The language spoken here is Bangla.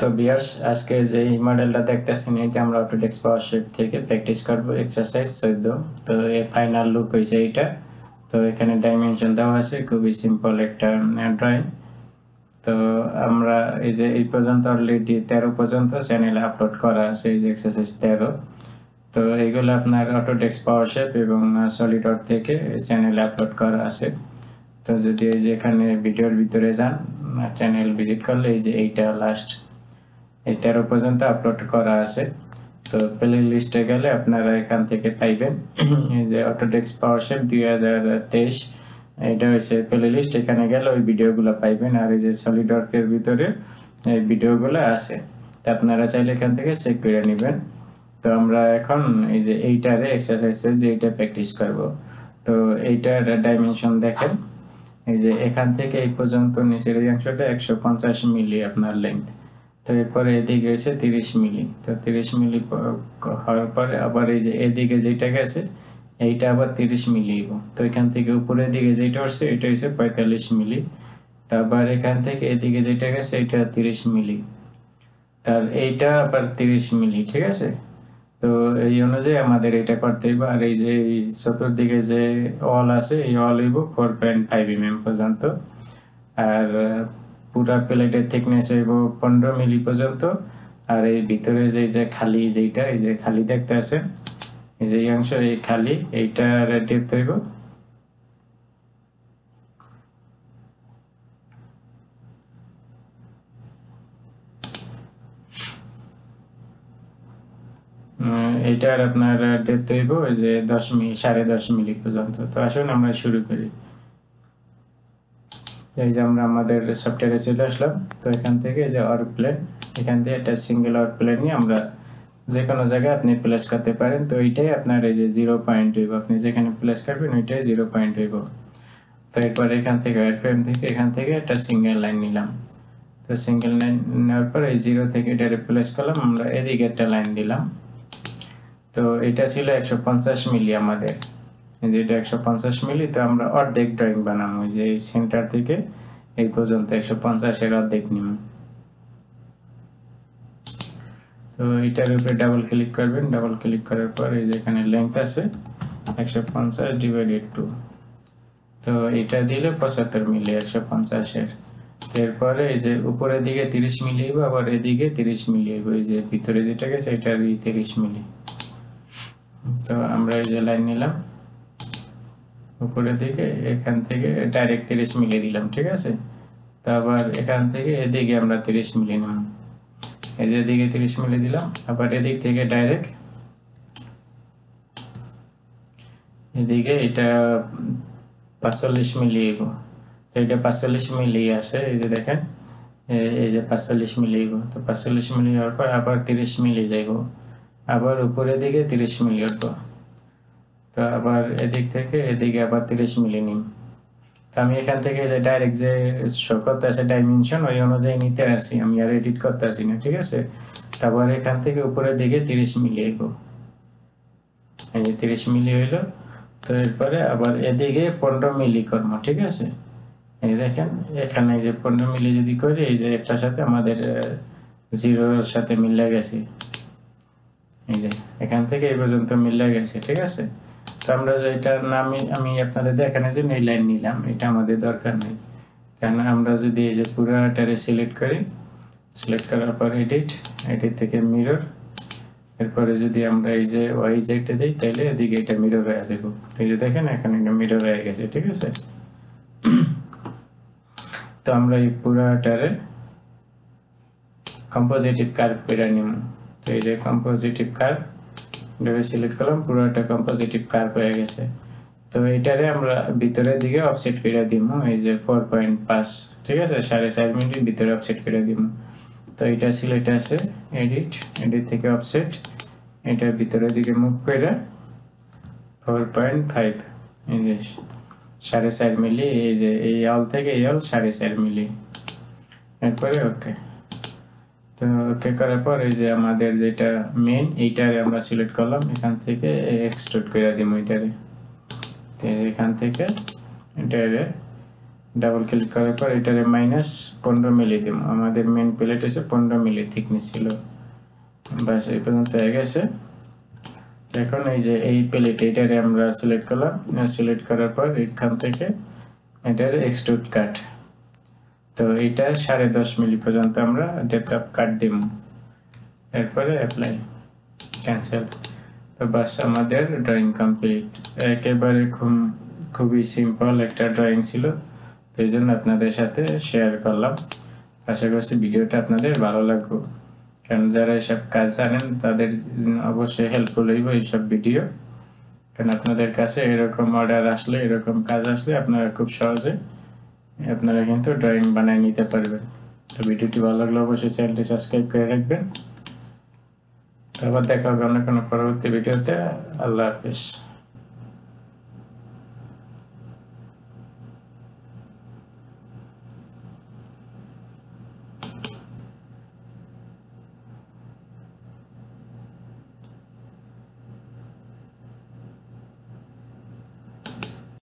তো ভিউয়ার্স আজকে যে মডেলটা দেখতেছেন এটা আমরা অটোডেস্ক পাওয়ারশেপ থেকে প্র্যাকটিস করব এক্সারসাইজ 14। তো এই ফাইনাল লুক হইছে এটা। তো এখানে ডাইমেনশন দেওয়া আছে, খুবই সিম্পল একটা ড্রয়িং। তো আমরা এই যে এই পর্যন্ত অলরেডি 13 পর্যন্ত চ্যানেলে আপলোড করা আছে, এই যে এক্সারসাইজ 13। তো এইগুলো আপনার অটোডেস্ক পাওয়ারশেপ এবং সলিডওয়ার্ক থেকে চ্যানেলে আপলোড করা আছে। তো যদি এই যে এখানে ভিডিওর ভিতরে যান, চ্যানেল ভিজিট করলে এই যে এইটা লাস্ট এই 13 পর্যন্ত আপলোড করা আছে। তো প্লে লিস্টে গেলে আপনারা এখান থেকে পাইবেন এই যে অটোডেস্ক পাওয়ারশেপ 2023 এটা হচ্ছে প্লে লিস্ট। এখানে গেলে ওই ভিডিওগুলো পাইবেন, আর এই যে সলিডওয়ার্কের ভিতরে এই ভিডিওগুলো আছে, তো আপনারা চাইলে এখান থেকে চেক করে নেবেন। তো আমরা এখন এই যে এইটারে এক্সারসাইজে এইটা প্র্যাকটিস করব। তো এইটার ডাইমেনশন দেখেন, এই যে এখান থেকে এই পর্যন্ত নিচের এই অংশটা 150 মিলি আপনার লেন্থ। তো এরপরে এদিকে হয়েছে 30 মিলি। তো 30 মিলি হওয়ার পরে আবার এই যে এদিকে যেটা গেছে এইটা আবার 30 মিলি। তো এখান থেকে উপরের দিকে যেটা হচ্ছে এটা হচ্ছে 45 মিলি। তারপর এখান থেকে এদিকে যেটা গেছে এটা 30 মিলি, তার এইটা আবার 30 মিলি, ঠিক আছে। তো এই অনুযায়ী আমাদের এটা করতে হবে। আর এই যে চতুর্দিকে যে ওয়াল আছে এই ওয়াল হইব 4.5 mm পর্যন্ত, আর পুরা প্লেটের থিকনেস হইব 15 মিলি পর্যন্ত। আর এই ভিতরে যে খালি যেটা এই যে খালি দেখতে আছেন এই যে অংশ, এই খালি এইটার ডেপথ হইব এইটার আপনার ডেপথ হইব ওই যে 10 মিলি 10.5 মিলি পর্যন্ত। তো আসুন আমরা শুরু করি। এই যে আমরা আমাদের সফটওয়্যারে চলে আসলাম। তো এখান থেকে যে আর্ক প্লেন, এখান থেকে একটা সিঙ্গেল আর্ক প্লেন নিয়ে আমরা যে কোনো জায়গায় আপনি প্লেস করতে পারেন। তো এইটাই আপনার এই যে 0 পয়েন্ট হইব, আপনি যেখানে প্লেস করবেন ওইটাই 0 পয়েন্ট হইব। তো এরপর এখান থেকে ওয়ার ফ্রেম থেকে এখান থেকে একটা সিঙ্গেল লাইন নিলাম। তো সিঙ্গেল লাইন নেওয়ার পর এই 0 থেকে ডাইরেক্ট প্লেস করলাম, আমরা এদিকে একটা লাইন দিলাম। তো এটা ছিল 150 মিলি আমাদের, যেটা 150 মিলি। তো আমরা অর্ধেক ড্রয়িং বানাবো, যে এই সেন্টার থেকে এই পর্যন্ত 150-এর অর্ধেক নিব। তো এটার উপরে ডাবল ক্লিক করবেন, ডাবল ক্লিক করার পর এই যে এখানে লেন্থ আছে 150 ডিভাইডেড 2। তো এটা দিলে 75 মিলি 150-এর। এরপরে এই যে উপরের দিকে 30 মিলি হইব, আবার এদিকে 30 মিলি হইব, এই যে ভিতরে যেটা গেছে এটার 30 মিলি। তো আমরা এই যে লাইন নিলাম উপরের দিকে, এখান থেকে ডাইরেক্ট 30 মিলি দিলাম, ঠিক আছে। তো আবার এখান থেকে এদিকে আমরা 30 মিলি নিলাম, এই যে এদিকে 30 মিলি দিলাম। আবার এদিক থেকে ডাইরেক্ট এদিকে এটা 45 মিলি হইব। তো এটা 45 মিলি আছে, এই যে দেখেন এই যে 45 মিলি হইব। তো 45 মিলি হওয়ার পর আবার 30 মিলি যাইব, আবার উপরের দিকে 30 মিলি উঠব। তো আবার এদিক থেকে এদিকে আবার 30 মিলি নিম। তো আমি এখান থেকে যে ডাইরেক্ট যে শো করতে আছে ডাইমেনশন ওই অনুযায়ী নিতে আসি, আমি আর এডিট করতে আসি না, ঠিক আছে। তারপর এখান থেকে উপরের দিকে 30 মিলি হইব, এই যে 30 মিলি হইল। তো এরপরে আবার এদিকে 15 মিলি করবো, ঠিক আছে। এই দেখেন এখানে যে 15 মিলি যদি করি এই যে এটার সাথে আমাদের 0-এর সাথে মিলে গেছে, এই যে এখান থেকে এই পর্যন্ত মিলে গেছে, ঠিক আছে। তো আমরা যে এটা আমি আপনাদের দেখানোর জন্য এই লাইন নিলাম, এটা আমাদের দরকার নেই। কারণ আমরা যদি এই যে পুরোটারে সিলেক্ট করি, সিলেক্ট করার পর এডিট থেকে মিরর, এরপরে যদি আমরা এই যে ওয়াইজেটা দিই তাহলে এদিকে এটা মিরর হয়ে যাবে। এই যে দেখেন এখানে এটা মিরর হয়ে গেছে, ঠিক আছে। তো আমরা এই পুরোটারে কম্পোজিটিভ কার্ভ করে নিব। তো এই যে কম্পোজিটিভ কার্ভ এটাকে সিলেক্ট করলাম, পুরোটা কম্পোজিটিভ কার্ভ হয়ে গেছে। তো এইটারে আমরা ভিতরের দিকে অফসেট করে দিব, এই যে 4.5, ঠিক আছে, 4.5 মিলি ভিতরে অফসেট করে দিব। তো এটা সিলেক্ট আছে এডিট থেকে অফসেট, এটা ভিতরের দিকে মুভ করে 4.5, এই যে 4.5 মিলি, এই যে এই অল থেকে এই অল 4.5 মিলি। এরপরে ওকে। তো ওকে করার পর এই যে আমাদের যেটা মেইন এইটারে আমরা সিলেক্ট করলাম, এখান থেকে এক্সট্রুড করে দিব এটারে। তো এখান থেকে এটারে ডাবল ক্লিক করার পর এটারে -15 মিলি দিব। আমাদের মেন প্লেট হচ্ছে 15 মিলি থিকনেস ছিল। বাস এই পর্যন্ত হয়ে গেছে। এখন এই যে এই প্লেট এটারে আমরা সিলেক্ট করলাম, সিলেক্ট করার পর এখান থেকে এটার এক্সট্রুড কাট, তো এটা 10.5 মিলি পর্যন্ত আমরা ডেপথ অফ কাট দিব। এরপরে অ্যাপ্লাই, ক্যান্সেল। তো বাস আমাদের ড্রয়িং কমপ্লিট। একেবারে খুবই সিম্পল একটা ড্রয়িং ছিল, তো এই জন্য আপনাদের সাথে শেয়ার করলাম। আশা করছি ভিডিওটা আপনাদের ভালো লাগবে, কারণ যারা এসব কাজ জানেন তাদের অবশ্যই হেল্পফুল হইব এইসব ভিডিও। কারণ আপনাদের কাছে এরকম অর্ডার আসলে, এরকম কাজ আসলে আপনারা খুব সহজে আপনারা কিন্তু ড্রয়িং বানিয়ে নিতে পারবেন। তো ভিডিওটি ভালো লাগলে অবশ্যই চ্যানেলটি সাবস্ক্রাইব করে রাখবেন। তারপর দেখা হবে অন্য কোনো পরবর্তী ভিডিওতে। আল্লাহ হাফেজ।